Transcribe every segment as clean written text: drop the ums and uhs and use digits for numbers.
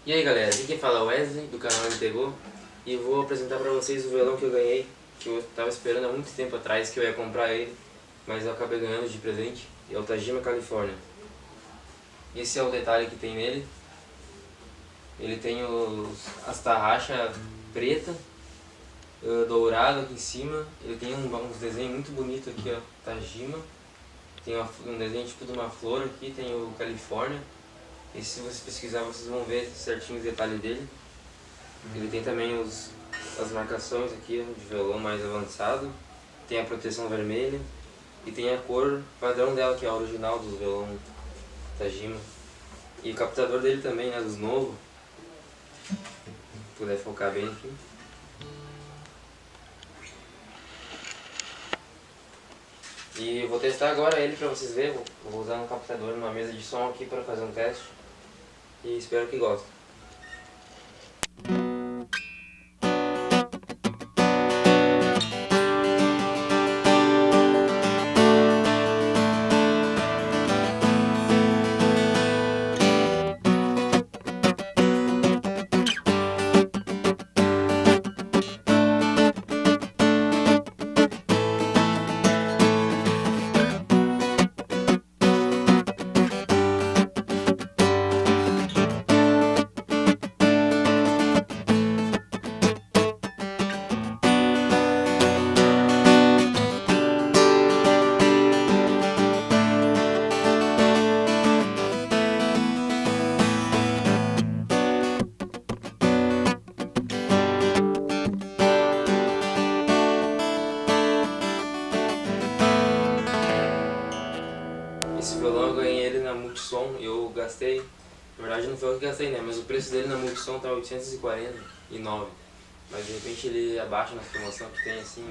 E aí galera, aqui quem fala é o Wesley, do canal Ele Pegou, e vou apresentar pra vocês o violão que eu ganhei, que eu tava esperando há muito tempo atrás que eu ia comprar ele, mas eu acabei ganhando de presente, é o Tajima California. Esse é o detalhe que tem nele. Ele tem as tarraxas preta, dourado aqui em cima. Ele tem uns desenhos muito bonitos aqui, ó, Tajima. Tem um desenho tipo de uma flor aqui, tem o California. E se vocês pesquisarem, vocês vão ver certinho os detalhes dele. Ele tem também as marcações aqui de violão mais avançado. Tem a proteção vermelha. E tem a cor padrão dela, que é a original do violão Tajima. E o captador dele também, né, dos novos. Se puder focar bem aqui. E eu vou testar agora ele pra vocês verem. Vou usar um captador numa mesa de som aqui para fazer um teste. E espero que gostem. Esse violão eu ganhei ele na Multissom, eu gastei, na verdade não foi eu que gastei, né, mas o preço dele na Multissom tá 849, mas de repente ele abaixa na promoção que tem assim,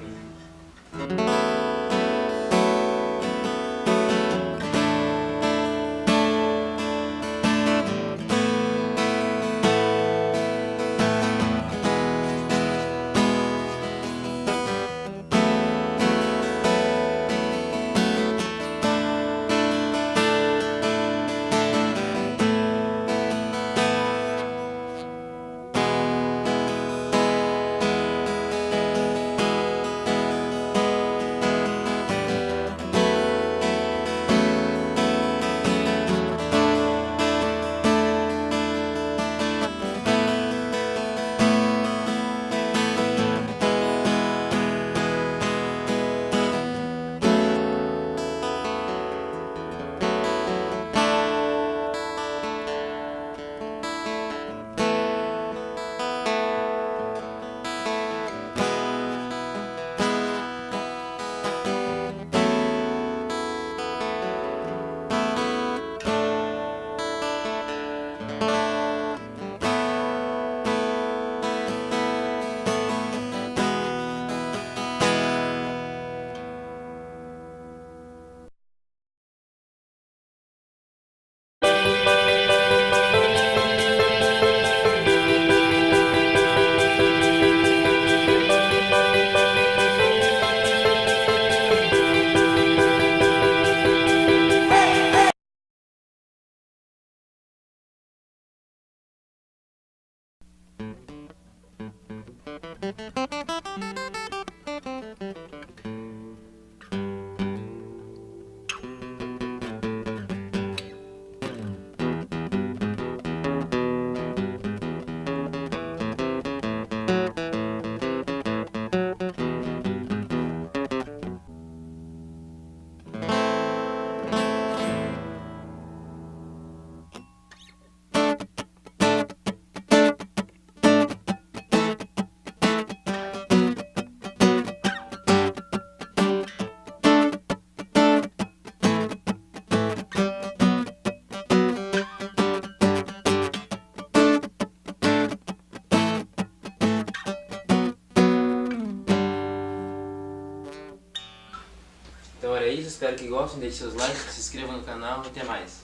Então era isso, espero que gostem, deixem seus likes, se inscrevam no canal e até mais.